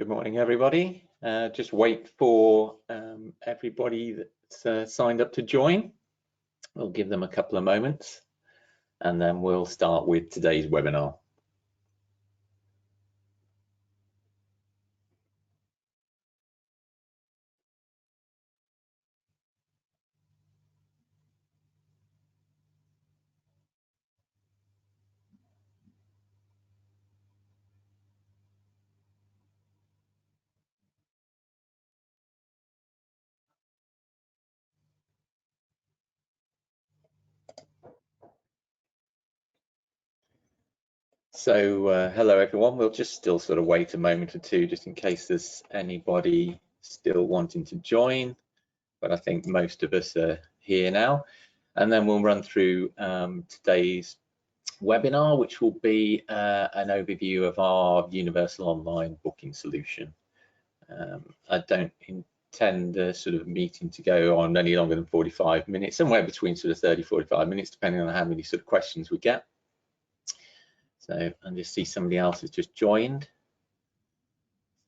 Good morning, everybody. Just wait for everybody that's signed up to join. We'll give them a couple of moments and then we'll start with today's webinar. So hello everyone, we'll just still sort of wait a moment or two just in case there's anybody still wanting to join, but I think most of us are here now. And then we'll run through today's webinar, which will be an overview of our universal online booking solution. I don't intend the sort of meeting to go on any longer than 45 minutes, somewhere between sort of 30-45 minutes, depending on how many sort of questions we get. So I just see somebody else has just joined.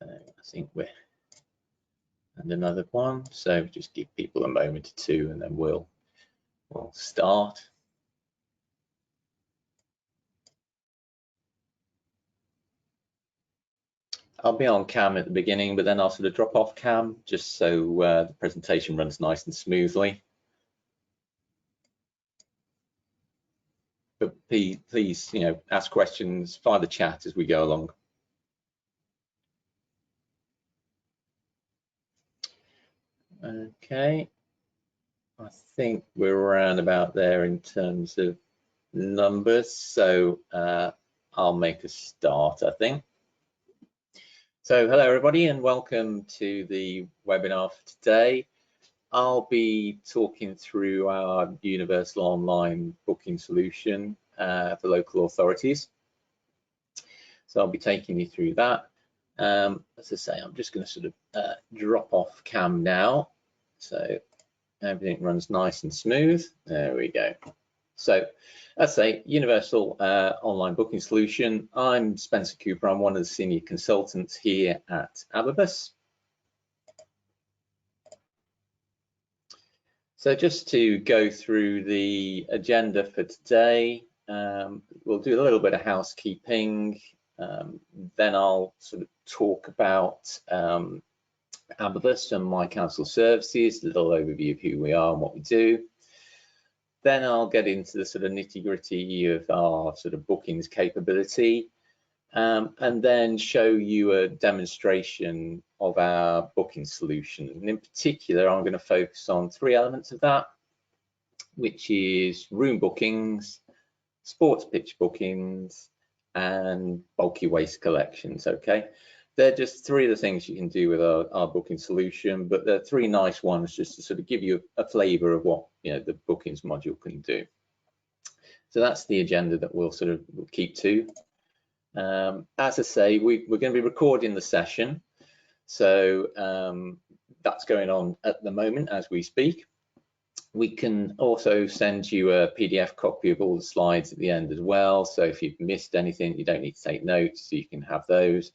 So I think we're and another one. So just give people a moment or two, and then we'll start. I'll be on cam at the beginning, but then I'll sort of drop off cam just so the presentation runs nice and smoothly. But please, ask questions via the chat as we go along. Okay, I think we're around about there in terms of numbers, so I'll make a start, I think. So hello everybody and welcome to the webinar for today. I'll be talking through our universal online booking solution for local authorities. So I'll be taking you through that. As I say, I'm just going to sort of drop off cam now, so everything runs nice and smooth. There we go. So let's say universal online booking solution. I'm Spencer Cooper. I'm one of the senior consultants here at Abavus. So just to go through the agenda for today, we'll do a little bit of housekeeping. Then I'll sort of talk about Abavus and My Council Services, a little overview of who we are and what we do. Then I'll get into the sort of nitty-gritty of our sort of bookings capability, and then show you a demonstration of our booking solution. And in particular, I'm going to focus on three elements of that, which is room bookings, sports pitch bookings, and bulky waste collections. Okay, they're just three of the things you can do with our booking solution, but they're three nice ones just to sort of give you a flavour of what the bookings module can do. So that's the agenda that we'll sort of keep to. As I say, we're going to be recording the session, so that's going on at the moment as we speak. We can also send you a PDF copy of all the slides at the end as well, so if you've missed anything, you don't need to take notes, so you can have those.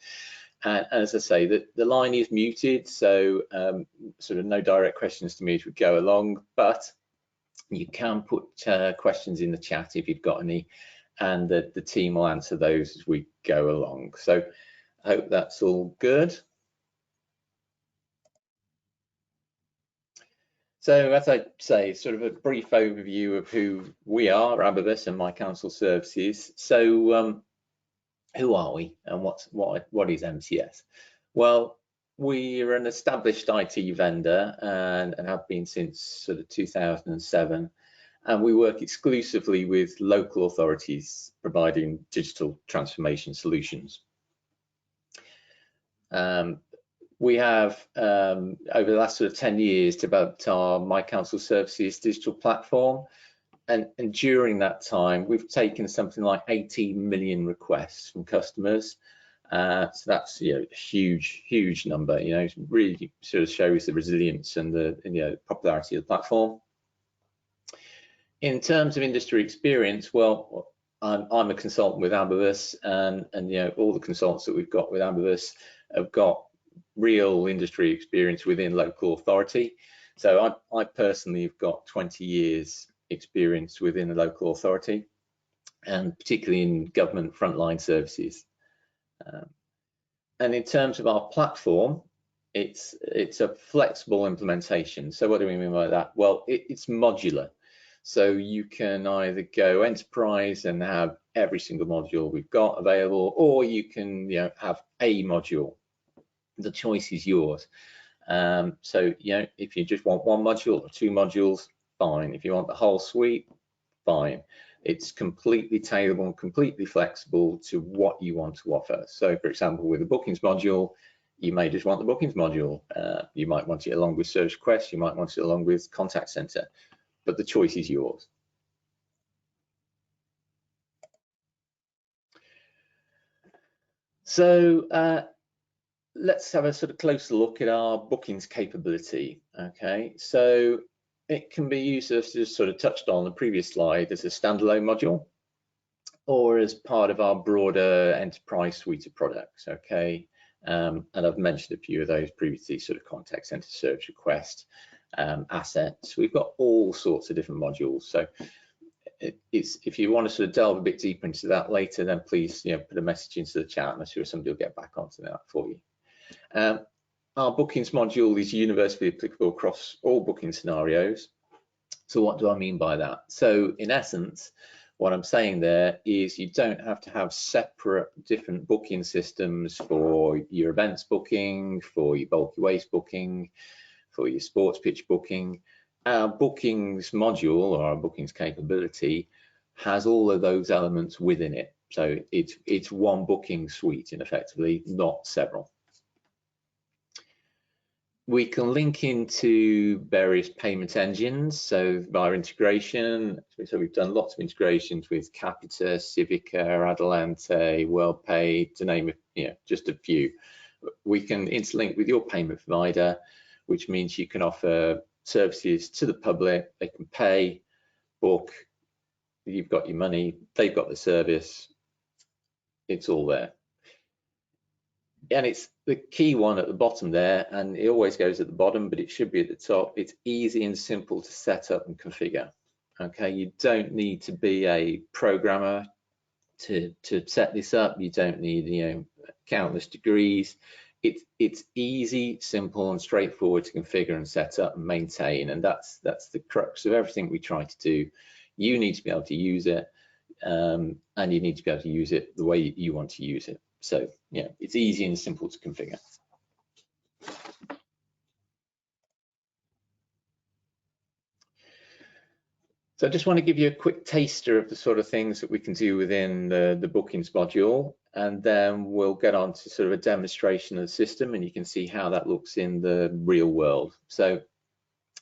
And as I say, the line is muted, so sort of no direct questions to me as we go along, but you can put questions in the chat if you've got any, and the team will answer those as we go along. So I hope that's all good. So as I say, sort of a brief overview of who we are, Abavus and My Council Services. So who are we and what is MCS? Well, we're an established IT vendor and have been since sort of 2007. And we work exclusively with local authorities providing digital transformation solutions. We have, over the last sort of 10 years, developed our My Council Services digital platform. And during that time, we've taken something like 18 million requests from customers. So that's a huge number. It really sort of shows the resilience and the popularity of the platform. In terms of industry experience, well, I'm a consultant with Abavus, and all the consultants that we've got with Abavus have got real industry experience within local authority. So I personally have got 20 years experience within a local authority, and particularly in government frontline services. And in terms of our platform, it's a flexible implementation. So what do we mean by that? Well, it's modular. So you can either go enterprise and have every single module we've got available, or you can have a module. The choice is yours. So if you just want one module or two modules, fine. If you want the whole suite, fine. It's completely tailorable and completely flexible to what you want to offer. So for example, with the bookings module, you may just want the bookings module. You might want it along with service requests, you might want it along with contact center, but the choice is yours. So let's have a sort of closer look at our bookings capability. Okay, so it can be used, as just sort of touched on the previous slide, as a standalone module or as part of our broader enterprise suite of products. Okay, and I've mentioned a few of those previously, sort of contact center, service request, assets. We've got all sorts of different modules. So if you want to sort of delve a bit deeper into that later, then please put a message into the chat, and I'm sure somebody will get back onto that for you. Our bookings module is universally applicable across all booking scenarios. So what do I mean by that? So in essence, what I'm saying there is you don't have to have separate different booking systems for your events booking, for your bulky waste booking, for your sports pitch booking. Our bookings module, or our bookings capability, has all of those elements within it. So it's one booking suite, and effectively not several. We can link into various payment engines, so via integration. So we've done lots of integrations with Capita, Civica, Adelante, WorldPay, to name just a few. We can interlink with your payment provider, which means you can offer services to the public. They can pay, book, you've got your money, they've got the service, it's all there. And it's the key one at the bottom there, and it always goes at the bottom, but it should be at the top. It's easy and simple to set up and configure. Okay, you don't need to be a programmer to set this up. You don't need countless degrees. It's easy, simple, and straightforward to configure and set up and maintain, and that's the crux of everything we try to do. You need to be able to use it, and you need to be able to use it the way you want to use it. So yeah, it's easy and simple to configure. So I just want to give you a quick taster of the sort of things that we can do within the bookings module, and then we'll get on to sort of a demonstration of the system, and you can see how that looks in the real world. So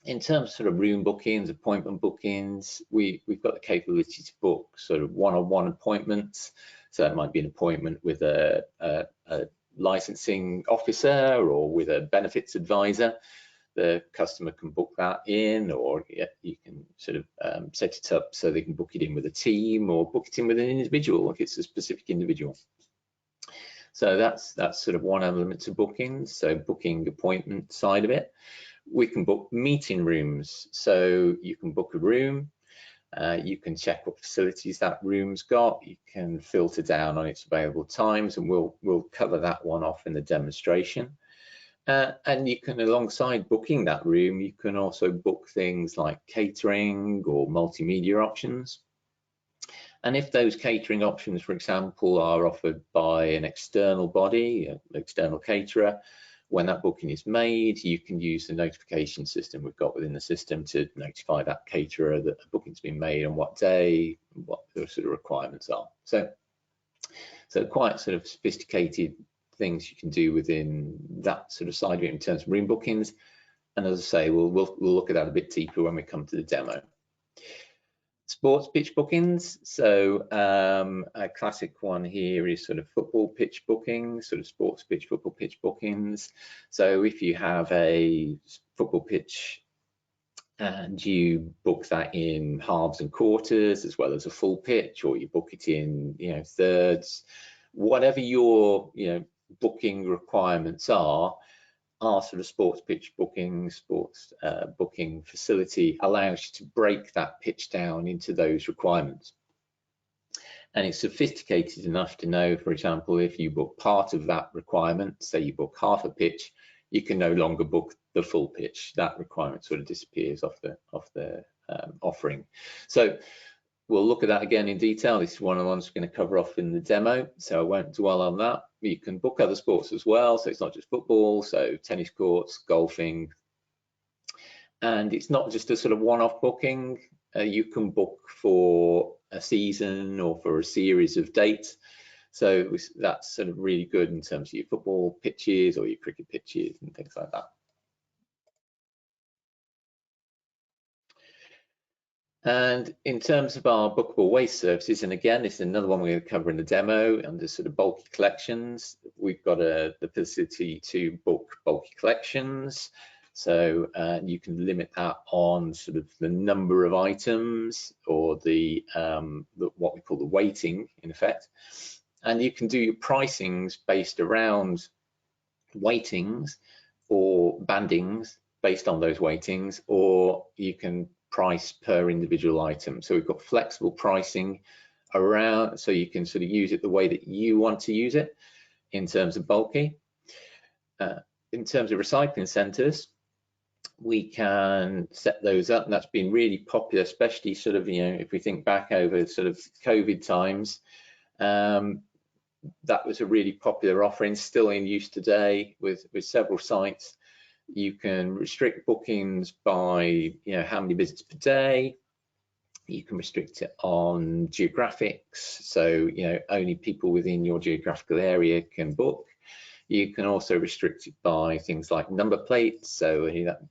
in terms of sort of room bookings, appointment bookings, we've got the capability to book sort of one-on-one appointments. So it might be an appointment with a licensing officer or with a benefits advisor. The customer can book that in, or you can sort of set it up so they can book it in with a team, or book it in with an individual if it's a specific individual. So that's sort of one element to bookings, so booking appointment side of it. We can book meeting rooms, so you can book a room, you can check what facilities that room's got, you can filter down on its available times, and we'll cover that one off in the demonstration. And you can, alongside booking that room, you can also book things like catering or multimedia options. And if those catering options, for example, are offered by an external body, an external caterer, when that booking is made, you can use the notification system we've got within the system to notify that caterer that a booking's been made on what day, what the sort of requirements are. So quite sort of sophisticated things you can do within that sort of side of it in terms of room bookings. And as I say, we'll look at that a bit deeper when we come to the demo. Sports pitch bookings. So a classic one here is sort of football pitch bookings, sort of sports pitch, football pitch bookings. So if you have a football pitch and you book that in halves and quarters as well as a full pitch, or you book it in thirds, whatever your booking requirements are, our sort of sports pitch booking, sports booking facility allows you to break that pitch down into those requirements. And it's sophisticated enough to know, for example, if you book part of that requirement, say you book half a pitch, you can no longer book the full pitch. That requirement sort of disappears off the offering. So we'll look at that again in detail. This is one of the ones we're going to cover off in the demo, so I won't dwell on that. You can book other sports as well, so it's not just football, so tennis courts, golfing, and it's not just a sort of one-off booking. You can book for a season or for a series of dates, so that's sort of really good in terms of your football pitches or your cricket pitches and things like that. And in terms of our bookable waste services, and again, this is another one we're going to cover in the demo under sort of bulky collections. We've got the facility to book bulky collections. So you can limit that on sort of the number of items or the what we call the weighting in effect. And you can do your pricings based around weightings or bandings based on those weightings, or you can price per individual item. So we've got flexible pricing around, so you can sort of use it the way that you want to use it in terms of bulky. In terms of recycling centres, we can set those up, and that's been really popular, especially sort of, you know, if we think back over sort of COVID times. That was a really popular offering, still in use today with several sites. You can restrict bookings by, you know, how many visits per day. You can restrict it on geographics, so, you know, only people within your geographical area can book. You can also restrict it by things like number plates, so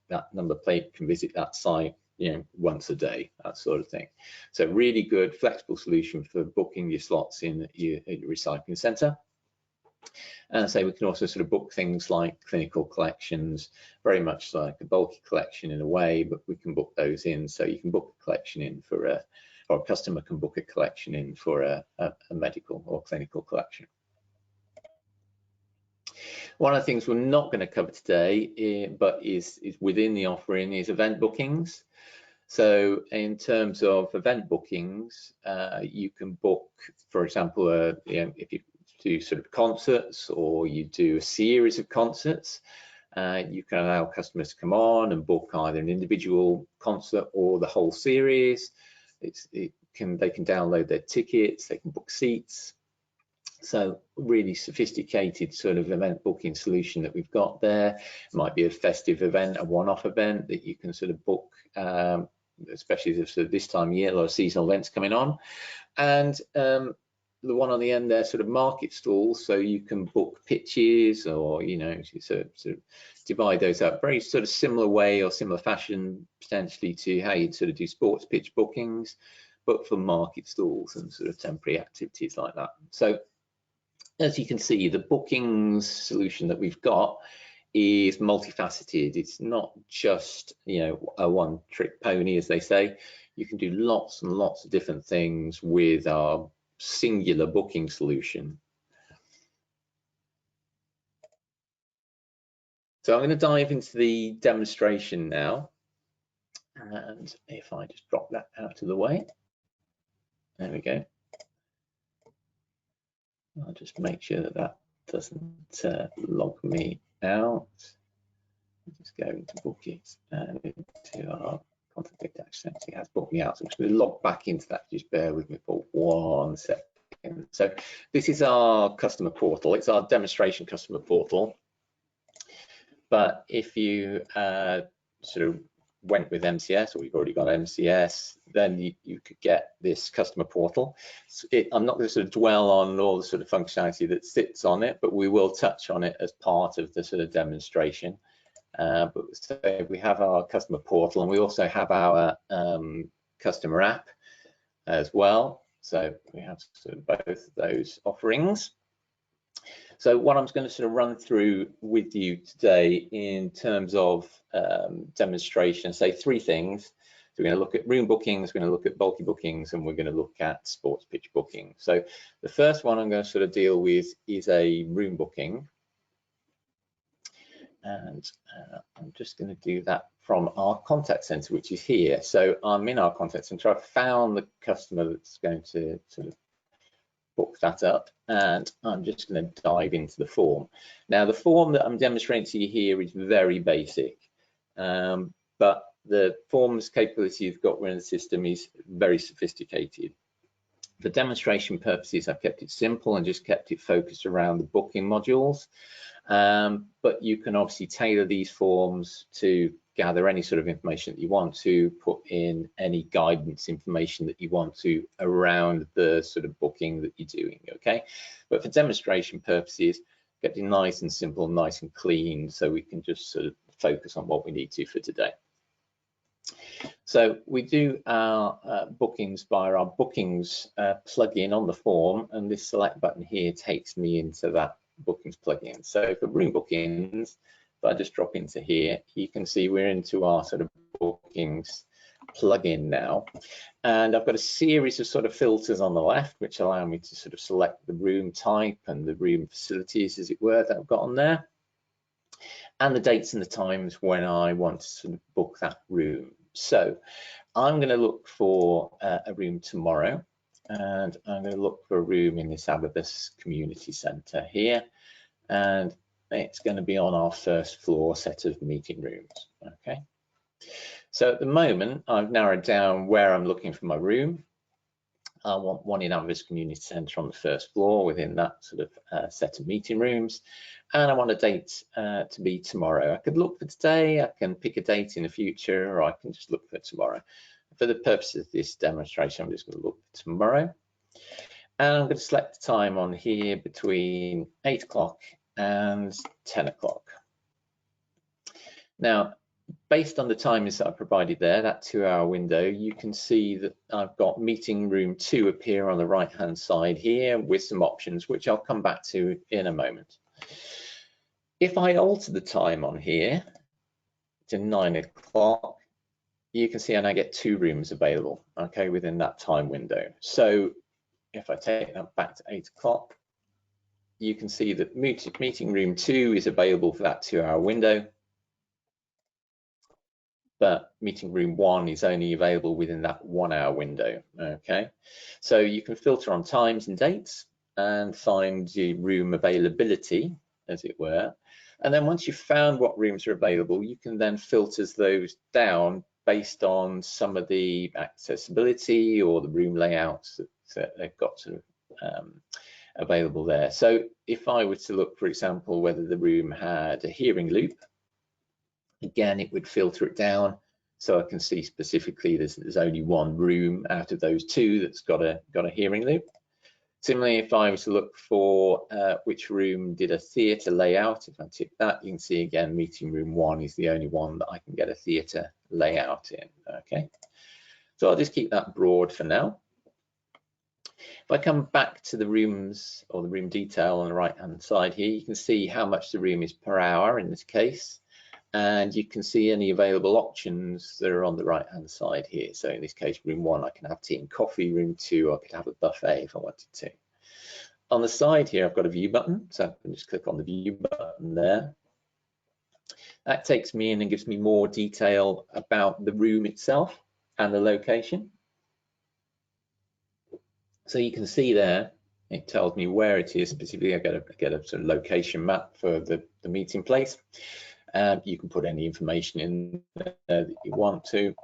that number plate can visit that site, you know, once a day, that sort of thing. So really good flexible solution for booking your slots in your recycling centre. And so we can also sort of book things like clinical collections, very much like a bulky collection in a way, but we can book those in. So you can book a collection in for or a customer can book a collection in for a medical or clinical collection. One of the things we're not going to cover today, but is within the offering, is event bookings. So in terms of event bookings, you can book, for example, you know, if you do sort of concerts or you do a series of concerts, you can allow customers to come on and book either an individual concert or the whole series. They can download their tickets, they can book seats. So really sophisticated sort of event booking solution that we've got there. It might be a festive event, a one-off event that you can sort of book, especially if sort of this time of year, a lot of seasonal events coming on. And the one on the end there, sort of market stalls, so you can book pitches, or, you know, sort of divide those up. Very sort of similar way or similar fashion potentially to how you'd sort of do sports pitch bookings, but for market stalls and sort of temporary activities like that. So as you can see, the bookings solution that we've got is multifaceted. It's not just, you know, a one-trick pony, as they say. You can do lots and lots of different things with our singular booking solution. So I'm going to dive into the demonstration now, and if I just drop that out of the way, there we go. I'll just make sure that that doesn't log me out. I'll just go into bookings and into our content data. Actually, it has booked me out, so I'm just going to log back into that. Just bear with me for 1 second. So this is our customer portal. It's our demonstration customer portal. But if you sort of went with MCS, or we've already got MCS, then you could get this customer portal. I'm not going to sort of dwell on all the sort of functionality that sits on it, but we will touch on it as part of the sort of demonstration. But so we have our customer portal, and we also have our customer app as well. So we have sort of both those offerings. So what I'm going to sort of run through with you today in terms of demonstration, say 3 things. So we're going to look at room bookings, we're going to look at bulky bookings, and we're going to look at sports pitch booking. So the first one I'm going to sort of deal with is a room booking. and I'm just going to do that from our contact center, which is here. So I'm in our contact center. I've found the customer that's going to sort of book that up, and I'm just going to dive into the form. Now, the form that I'm demonstrating to you here is very basic, but the form's capability you've got within the system is very sophisticated. For demonstration purposes, I've kept it simple and just kept it focused around the booking modules. But you can obviously tailor these forms to gather any sort of information that you want to, put in any guidance information that you want to around the sort of booking that you're doing, okay? But for demonstration purposes, get it nice and simple, nice and clean, so we can just sort of focus on what we need to for today. So we do our bookings via our bookings plugin on the form, and this select button here takes me into that bookings plugin. So for room bookings, if I just drop into here, you can see we're into our sort of bookings plugin now, and I've got a series of sort of filters on the left which allow me to sort of select the room type and the room facilities, as it were, that I've got on there, and the dates and the times when I want to sort of book that room. So I'm going to look for a room tomorrow, and I'm going to look for a room in this Abavus community centre here, and it's going to be on our first floor set of meeting rooms. Okay, so at the moment I've narrowed down where I'm looking for my room. I want one in Abavus community centre on the first floor within that sort of set of meeting rooms, and I want a date to be tomorrow. I could look for today, I can pick a date in the future, or I can just look for tomorrow. For the purposes of this demonstration, I'm just going to look for tomorrow, and I'm going to select the time on here between 8 o'clock and 10 o'clock. Now, based on the timings that I provided there, that 2-hour window, you can see that I've got meeting room 2 appear on the right hand side here with some options, which I'll come back to in a moment. If I alter the time on here to 9 o'clock, you can see I now get 2 rooms available, okay, within that time window. So if I take that back to 8 o'clock, you can see that meeting room 2 is available for that 2-hour window, but meeting room 1 is only available within that 1-hour window, okay? So you can filter on times and dates and find the room availability, as it were. And then once you've found what rooms are available, you can then filter those down based on some of the accessibility or the room layouts that they've got sort of available there. So if I were to look, for example, whether the room had a hearing loop, again, it would filter it down so I can see specifically there's only 1 room out of those 2 that's got a hearing loop. Similarly, if I was to look for which room did a theatre layout, if I tick that, you can see again meeting room 1 is the only one that I can get a theatre layout in. Okay, so I'll just keep that broad for now. If I come back to the rooms or the room detail on the right hand side here, you can see how much the room is per hour in this case, and you can see any available options that are on the right hand side here. So in this case, room 1, I can have tea and coffee. Room 2, I could have a buffet if I wanted to. On the side here, I've got a view button, so I can just click on the view button there. That takes me in and gives me more detail about the room itself and the location. So you can see there, it tells me where it is specifically. I get a sort of location map for the meeting place. You can put any information in there that you want to.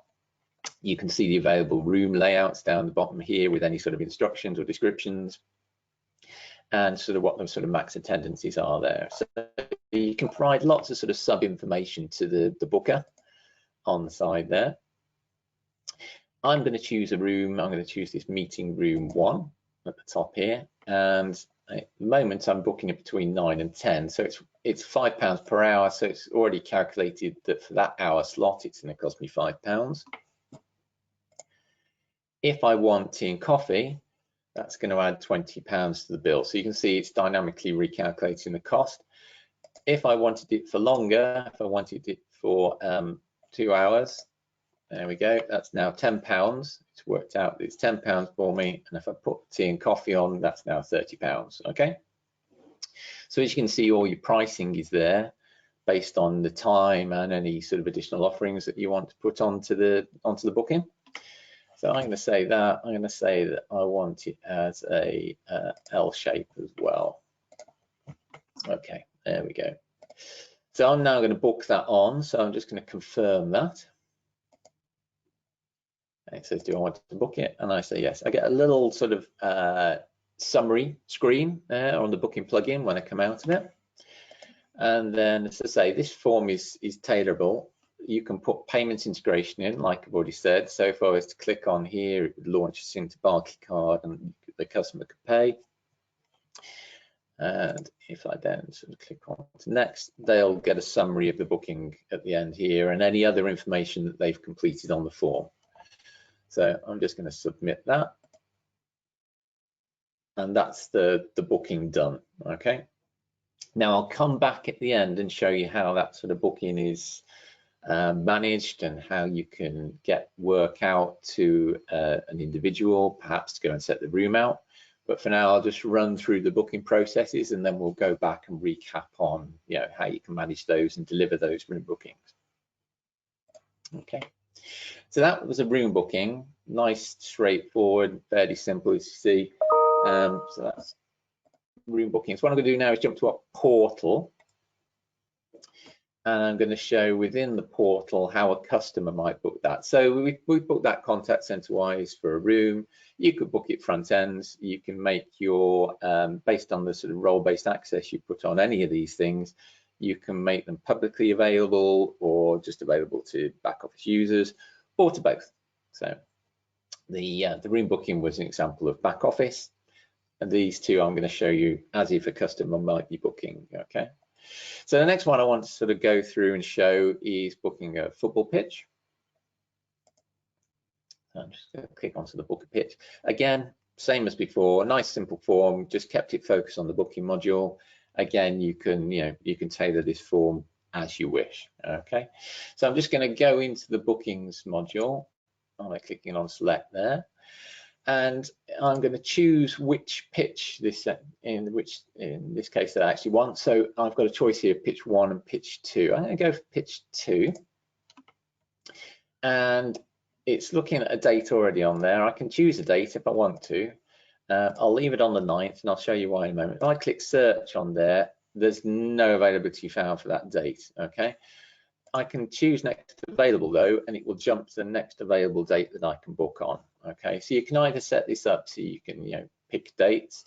You can see the available room layouts down the bottom here with any sort of instructions or descriptions, and sort of what the sort of max attendances are there. So you can provide lots of sort of sub information to the booker on the side there. I'm going to choose a room. I'm going to choose this meeting room 1 at the top here, and at the moment I'm booking it between 9 and 10, so it's £5 per hour, so it's already calculated that for that hour slot it's going to cost me £5. If I want tea and coffee, that's going to add £20 to the bill, so you can see it's dynamically recalculating the cost. If I wanted it for longer, if I wanted it for 2 hours, there we go, that's now £10. It's worked out that it's £10 for me, and if I put tea and coffee on, that's now £30. Okay, so as you can see, all your pricing is there based on the time and any sort of additional offerings that you want to put onto the booking. So I'm going to say that. I'm going to say that I want it as a L shape as well. Okay, there we go. So I'm now going to book that on. So I'm just going to confirm that. It says, do I want to book it? And I say yes. I get a little sort of summary screen there on the booking plugin when I come out of it. And then, as I say, this form is tailorable. You can put payments integration in, like I've already said. So if I was to click on here, it would launch us into Barclaycard and the customer could pay. And if I then sort of click on to next, they'll get a summary of the booking at the end here and any other information that they've completed on the form. So I'm just going to submit that. And that's the booking done, okay? Now I'll come back at the end and show you how that sort of booking is managed and how you can get work out to an individual, perhaps to go and set the room out. But for now, I'll just run through the booking processes and then we'll go back and recap on how you can manage those and deliver those room bookings. Okay, so that was a room booking, nice, straightforward, fairly simple as you see. So that's room bookings. What I'm going to do now is jump to our portal. And I'm going to show within the portal how a customer might book that. So we book that contact center wise for a room. You could book it front end. You can make your, based on the sort of role-based access you put on any of these things, you can make them publicly available or just available to back office users or to both. So the room booking was an example of back office. And these two I'm going to show you as if a customer might be booking, okay? So the next one I want to sort of go through and show is booking a football pitch. So I'm just going to click onto the book a pitch. Again, same as before, nice simple form, just kept it focused on the booking module. Again, you can tailor this form as you wish, okay? So I'm just going to go into the bookings module by clicking on select there. And I'm going to choose which pitch in this case that I actually want. So I've got a choice here, pitch 1 and pitch 2. I'm going to go for pitch 2. And it's looking at a date already on there. I can choose a date if I want to. I'll leave it on the 9th and I'll show you why in a moment. If I click search on there, there's no availability found for that date, okay? I can choose next available though, and it will jump to the next available date that I can book on. Okay, so you can either set this up so you can pick dates,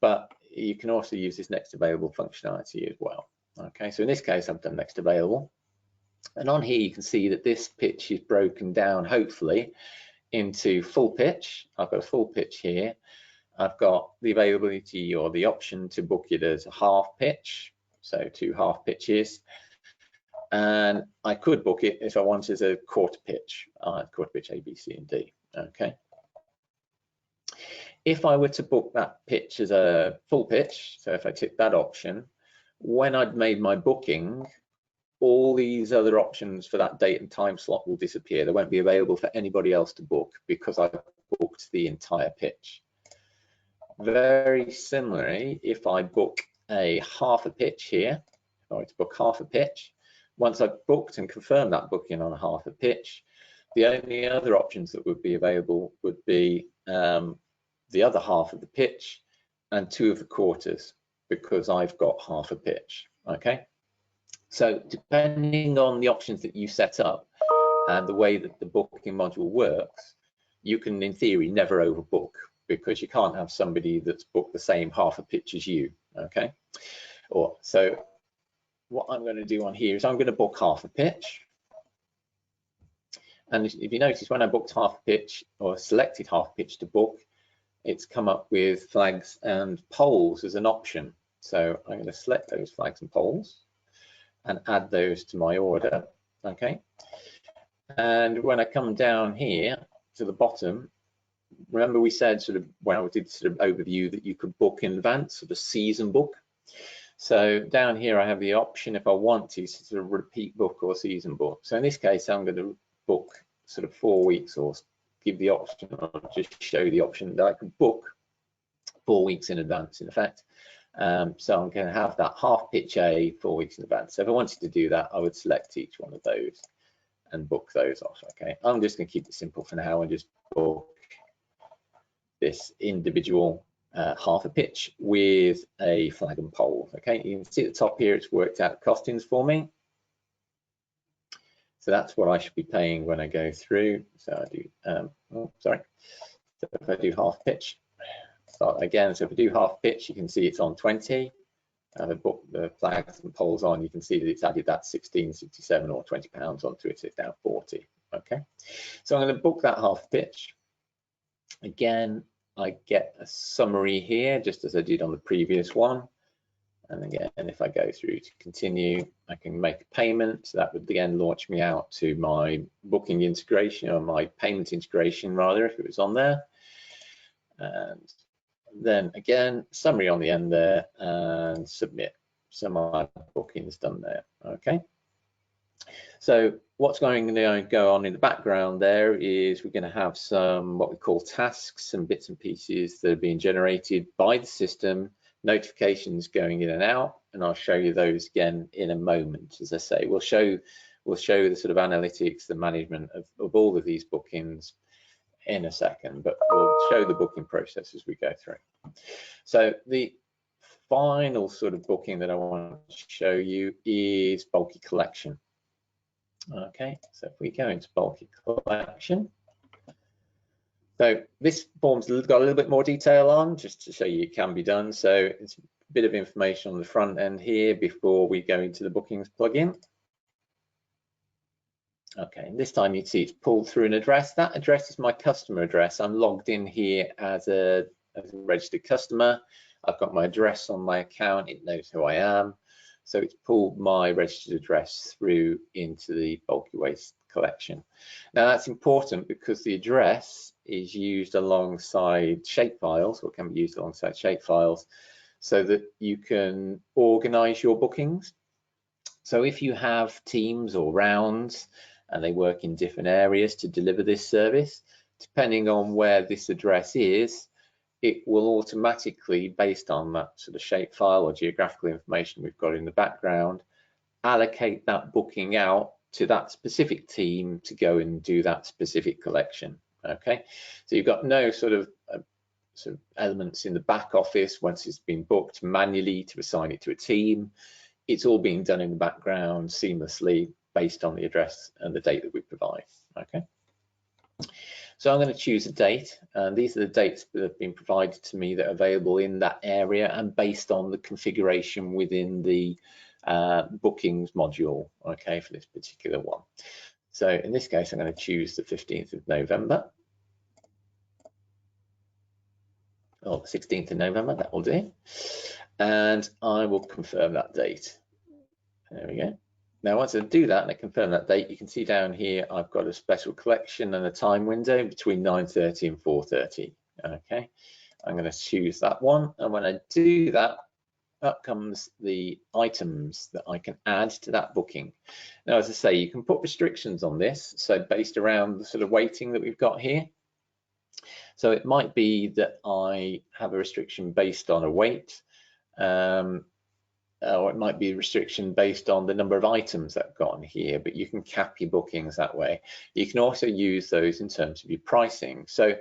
but you can also use this next available functionality as well. Okay, so in this case I've done next available, and on here you can see that this pitch is broken down hopefully into full pitch. I've got a full pitch here. I've got the availability or the option to book it as a half pitch, so 2 half pitches. And I could book it if I wanted as a quarter pitch A, B, C, and D. Okay. If I were to book that pitch as a full pitch, so if I tick that option, when I'd made my booking, all these other options for that date and time slot will disappear. They won't be available for anybody else to book because I've booked the entire pitch. Very similarly, if I book a half a pitch here, if I were to book half a pitch, once I've booked and confirmed that booking on a half a pitch, the only other options that would be available would be the other half of the pitch and 2 of the quarters, because I've got half a pitch, okay? So depending on the options that you set up and the way that the booking module works, you can in theory never overbook, because you can't have somebody that's booked the same half a pitch as you, okay? So what I'm going to do on here is I'm going to book half a pitch. And if you notice, when I booked half a pitch or selected half a pitch to book, it's come up with flags and poles as an option. So I'm going to select those flags and poles and add those to my order, okay? And when I come down here to the bottom, remember we said sort of when I did sort of overview that you could book in advance, sort of season book. So down here I have the option if I want to sort of repeat book or season book. So in this case I'm going to book sort of 4 weeks, or give the option, or just show the option that I can book 4 weeks in advance in effect. So I'm going to have that half pitch A 4 weeks in advance. So if I wanted to do that, I would select each one of those and book those off. Okay, I'm just going to keep it simple for now and just book this individual half a pitch with a flag and pole. Okay, you can see at the top here it's worked out costings for me. So that's what I should be paying when I go through. So I do, so if I do half pitch, start again. So if I do half pitch, you can see it's on 20. And I book the flags and poles on, you can see that it's added that 16.67 or £20 onto it, so it's now 40. Okay, so I'm going to book that half pitch. Again, I get a summary here, just as I did on the previous one. And again, if I go through to continue, I can make a payment. So that would again launch me out to my booking integration, or my payment integration rather, if it was on there. And then again, summary on the end there, and submit. So my booking's done there. Okay. So what's going to go on in the background there is we're going to have some what we call tasks, some bits and pieces that are being generated by the system, notifications going in and out, and I'll show you those again in a moment. As I say, we'll show the sort of analytics, the management of all of these bookings in a second, but we'll show the booking process as we go through. So the final sort of booking that I want to show you is bulky collection. Okay, so if we go into bulky collection, so this form's got a little bit more detail on, just to show you it can be done. So it's a bit of information on the front end here before we go into the bookings plugin. Okay, and this time you'd see it's pulled through an address. That address is my customer address. I'm logged in here as a registered customer. I've got my address on my account. It knows who I am. So it's pulled my registered address through into the bulky waste collection. Now that's important because the address is used alongside shapefiles, or can be used alongside shapefiles, so that you can organize your bookings. So if you have teams or rounds and they work in different areas to deliver this service, depending on where this address is, it will automatically, based on that sort of shapefile or geographical information we've got in the background, allocate that booking out to that specific team to go and do that specific collection. Okay, so you've got no sort of elements in the back office once it's been booked manually to assign it to a team. It's all being done in the background seamlessly based on the address and the date that we provide. Okay. So I'm going to choose a date, and these are the dates that have been provided to me that are available in that area and based on the configuration within the bookings module, okay, for this particular one. So in this case, I'm going to choose the 15th of November, or the 16th of November, that will do. And I will confirm that date. There we go. Now, once I do that and I confirm that date, you can see down here, I've got a special collection and a time window between 9:30 and 4:30. Okay, I'm going to choose that one. And when I do that, up comes the items that I can add to that booking. Now, as I say, you can put restrictions on this. So based around the sort of weighting that we've got here. So it might be that I have a restriction based on a weight. Or it might be a restriction based on the number of items that I've got on here, but you can cap your bookings that way. You can also use those in terms of your pricing. So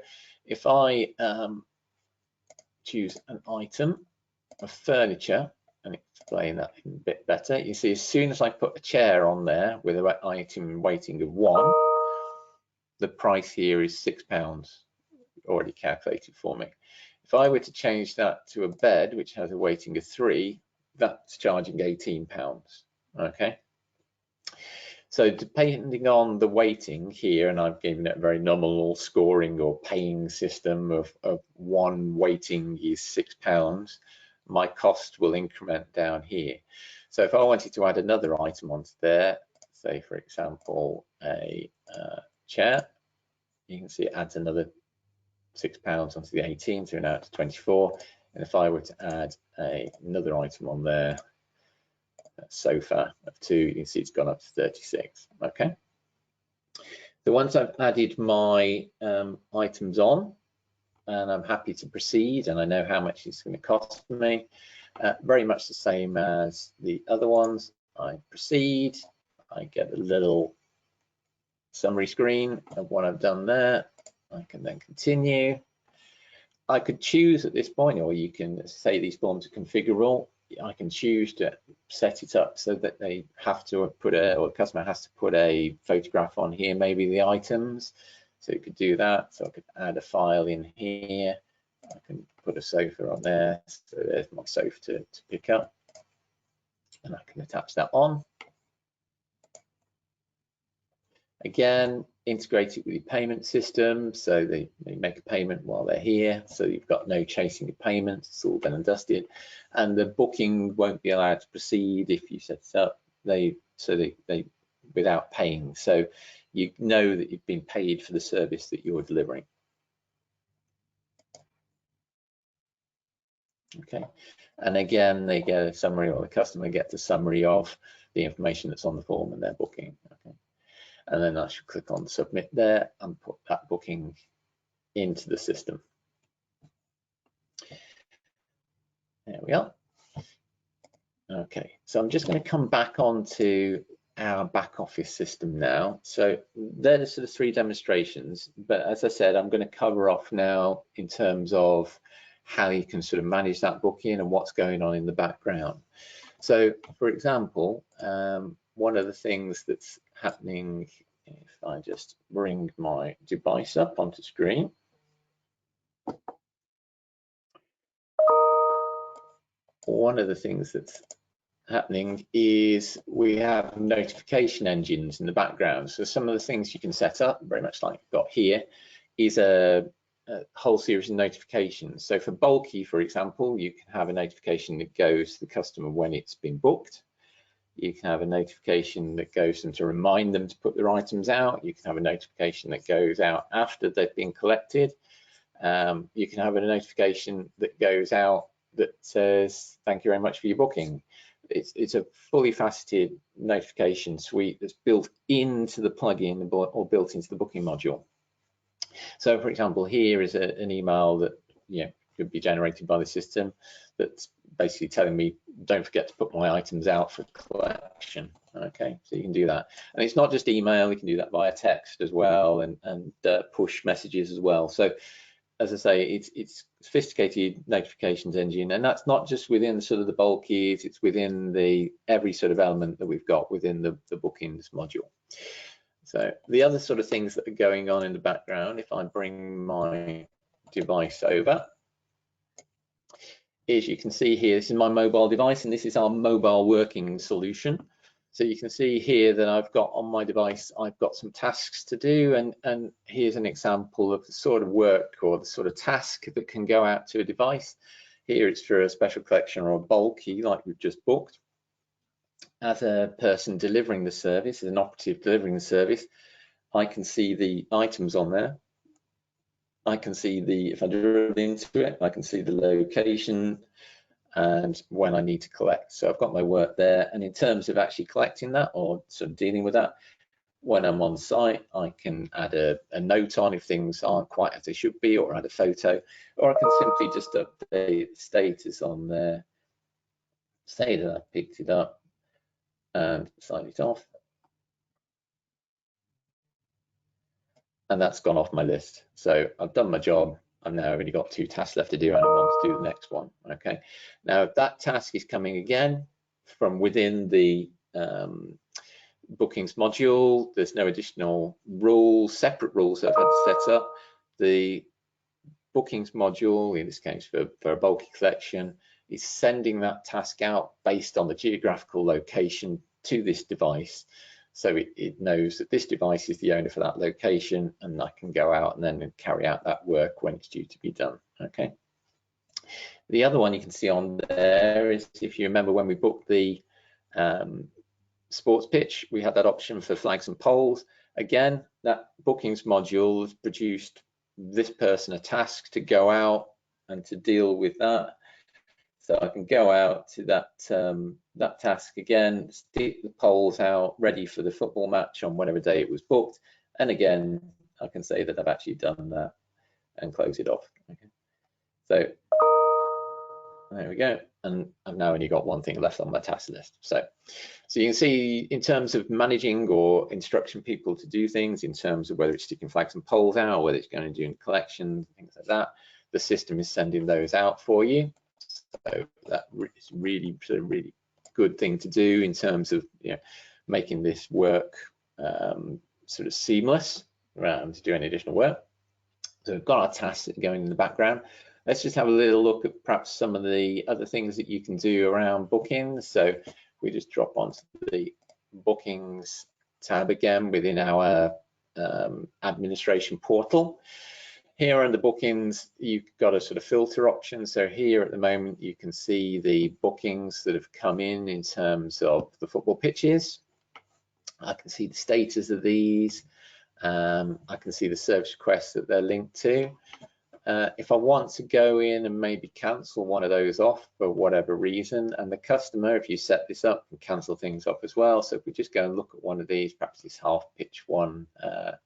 if I choose an item of furniture and explain that a bit better, you see as soon as I put a chair on there with an item weighting of 1, the price here is £6 already calculated for me. If I were to change that to a bed, which has a weighting of 3, that's charging £18. Okay, so depending on the weighting here, and I've given it a very nominal scoring or paying system of 1 weighting is £6, my cost will increment down here. So if I wanted to add another item onto there, say for example a chair, you can see it adds another £6 onto the 18, so now it's 24. And if I were to add another item on there, a sofa of 2, you can see it's gone up to 36. Okay. So once I've added my items on, and I'm happy to proceed, and I know how much it's going to cost me, Very much the same as the other ones. I proceed, I get a little summary screen of what I've done there. I can then continue. I could choose at this point, or you can say these forms are configurable. I can choose to set it up so that they have to put or the customer has to put a photograph on here, maybe the items. So you could do that. So I could add a file in here. I can put a sofa on there. So there's my sofa to pick up. And I can attach that on. Again, integrate it with your payment system, so they make a payment while they're here, so you've got no chasing of payments. It's all done and dusted, and the booking won't be allowed to proceed if you set it up they without paying, so you know that you've been paid for the service that you're delivering. Okay, and again, they get a summary, or the customer gets a summary of the information that's on the form and their booking. Okay. And then I should click on submit there and put that booking into the system. There we are. Okay, so I'm just going to come back onto our back office system now. So they're the sort of 3 demonstrations, but as I said, I'm going to cover off now in terms of how you can sort of manage that booking and what's going on in the background. So for example, one of the things that's happening, if I just bring my device up onto screen, one of the things that's happening is we have notification engines in the background. So some of the things you can set up, very much like you've got here, is a whole series of notifications. So for bulky, for example, you can have a notification that goes to the customer when it's been booked. You can have a notification that goes to them to remind them to put their items out. You can have a notification that goes out after they've been collected. You can have a notification that goes out that says, thank you very much for your booking. It's a fully faceted notification suite that's built into the plugin or built into the booking module. So for example, here is an email that could be generated by the system that's basically telling me, don't forget to put my items out for collection. Okay, so you can do that. And it's not just email, you can do that via text as well, and push messages as well. So as I say, it's sophisticated notifications engine, and that's not just within sort of the bulkies, it's within every sort of element that we've got within the bookings module. So the other sort of things that are going on in the background, if I bring my device over, is you can see here, this is my mobile device, and this is our mobile working solution. So you can see here that I've got on my device, I've got some tasks to do, and here's an example of the sort of work or the sort of task that can go out to a device. Here it's for a special collection or a bulky like we've just booked. As a person delivering the service, as an operative delivering the service, I can see the items on there. I can see if I drill into it, I can see the location and when I need to collect. So I've got my work there. And in terms of actually collecting that or sort of dealing with that, when I'm on site, I can add a note on if things aren't quite as they should be, or add a photo, or I can simply just update the status on there, say that I picked it up and sign it off. And that's gone off my list. So I've done my job. I've now only got 2 tasks left to do, and I want to do the next one. Okay. Now that task is coming again from within the bookings module. There's no additional rules, separate rules that I've had to set up. The bookings module, in this case for a bulky collection, is sending that task out based on the geographical location to this device. So it knows that this device is the owner for that location, and I can go out and then carry out that work when it's due to be done. Okay. The other one you can see on there is, if you remember when we booked the sports pitch, we had that option for flags and poles. Again, that bookings module has produced this person a task to go out and to deal with that. So I can go out to that task again, stick the poles out ready for the football match on whatever day it was booked, and again I can say that I've actually done that and close it off. Okay. So There we go. And I've now only got one thing left on my task list. So you can see in terms of managing or instructing people to do things, in terms of whether it's sticking flags and poles out, or whether it's going and doing collections, things like that, the system is sending those out for you. So that is really good thing to do in terms of, you know, making this work sort of seamless to do any additional work. So we've got our tasks going in the background. Let's just have a little look at perhaps some of the other things that you can do around bookings. So we just drop onto the bookings tab again within our administration portal. Here under bookings, you've got a sort of filter option. So here at the moment, you can see the bookings that have come in terms of the football pitches. I can see the status of these. I can see the service requests that they're linked to. If I want to go in and maybe cancel one of those off for whatever reason, and the customer, if you set this up, can cancel things off as well. So if we just go and look at one of these, perhaps this half pitch one that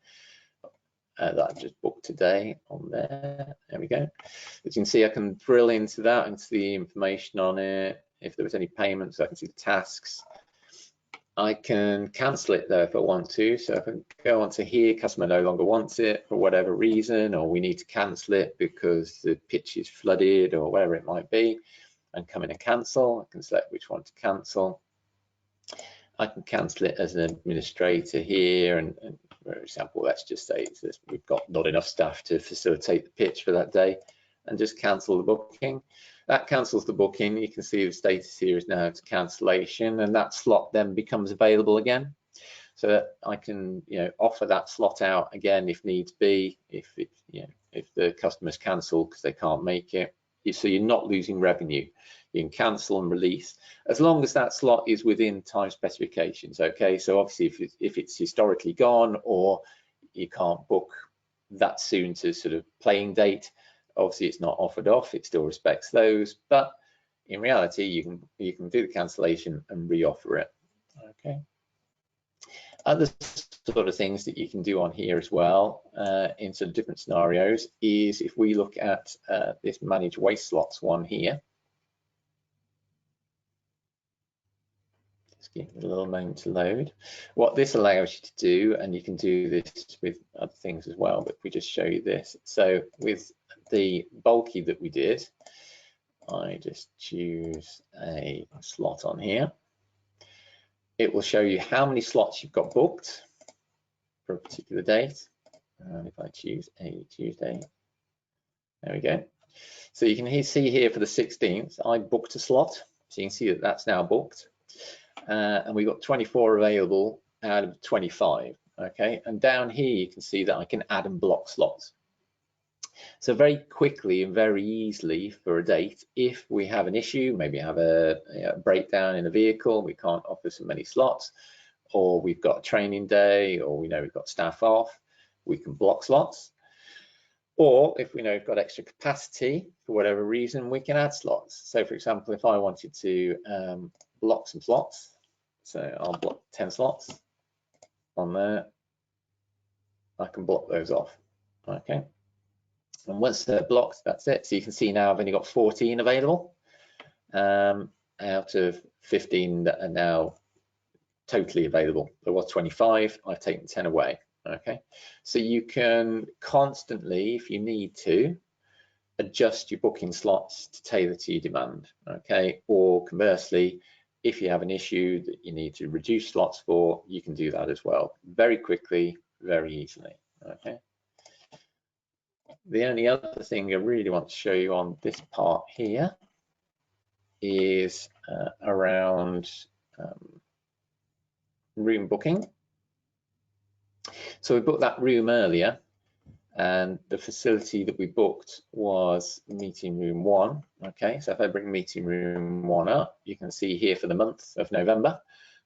I've just booked today on there. There we go. As you can see, I can drill into that and see the information on it. If there was any payments, I can see the tasks. I can cancel it though if I want to. So if I go onto here, customer no longer wants it for whatever reason, or we need to cancel it because the pitch is flooded or whatever it might be, and come in and cancel. I can select which one to cancel. I can cancel it as an administrator here, and for example, let's just say we've got not enough staff to facilitate the pitch for that day, and just cancel the booking. That cancels the booking. You can see the status here is now to cancellation, and that slot then becomes available again. So that I can, you know, offer that slot out again if needs be, if the customer's cancelled because they can't make it. So you're not losing revenue. You can cancel and release as long as that slot is within time specifications. Okay, so obviously if it's historically gone, or you can't book that soon to sort of playing date, obviously it's not offered off, it still respects those, but in reality you can do the cancellation and re-offer it. Okay. Other sort of things that you can do on here as well in sort of different scenarios is if we look at this manage waste slots one here. Just give it a little moment to load. What this allows you to do, and you can do this with other things as well, but if we just show you this. So with the bulky that we did, I just choose a slot on here. It will show you how many slots you've got booked for a particular date. And if I choose a Tuesday, there we go. So you can see here for the 16th, I booked a slot. So you can see that that's now booked. And we've got 24 available out of 25. Okay, and down here you can see that I can add and block slots. So very quickly and very easily for a date, if we have an issue, maybe have a breakdown in a vehicle, we can't offer so many slots, or we've got a training day, or we know we've got staff off, we can block slots. Or if we know we've got extra capacity for whatever reason, we can add slots. So for example, if I wanted to block some slots, so I'll block 10 slots on there, I can block those off. Okay. And once they're blocked, that's it. So you can see now I've only got 14 available out of 15 that are now totally available. There was 25, I've taken 10 away. Okay, so you can constantly, if you need to, adjust your booking slots to tailor to your demand. Okay, or conversely, if you have an issue that you need to reduce slots for, you can do that as well, very quickly, very easily. Okay. The only other thing I really want to show you on this part here is around room booking. So we booked that room earlier, and the facility that we booked was meeting room 1. Okay, so if I bring meeting room 1 up, you can see here for the month of November,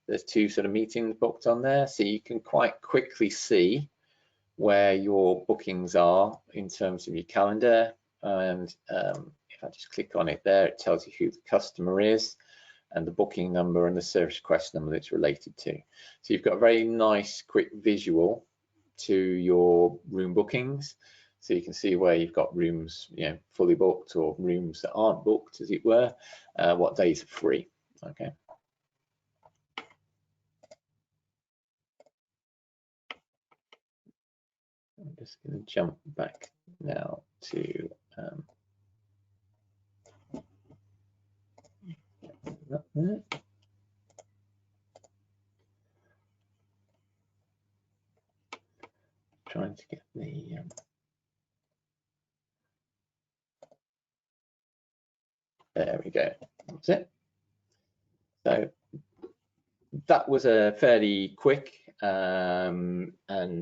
there's 2 sort of meetings booked on there. So you can quite quickly see where your bookings are in terms of your calendar. And if I just click on it there, it tells you who the customer is and the booking number and the service request number that's related to. So you've got a very nice quick visual to your room bookings. So you can see where you've got rooms, fully booked, or rooms that aren't booked, as it were, what days are free. Okay. I'm just going to jump back now to that there. Trying to get the there we go. That's it. So that was a fairly quick and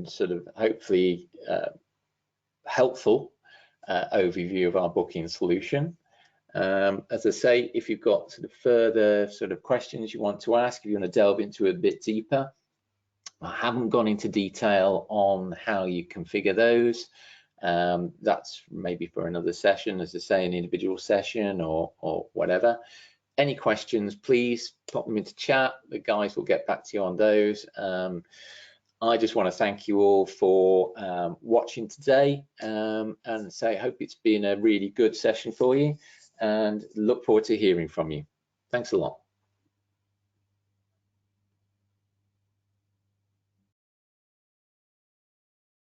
sort of hopefully helpful overview of our booking solution. As I say, if you've got sort of further sort of questions you want to ask, if you want to delve into it a bit deeper, I haven't gone into detail on how you configure those. That's maybe for another session, as I say, an individual session or whatever. Any questions, please pop them into chat. The guys will get back to you on those. I just want to thank you all for watching today, and say I hope it's been a really good session for you, and look forward to hearing from you. Thanks a lot.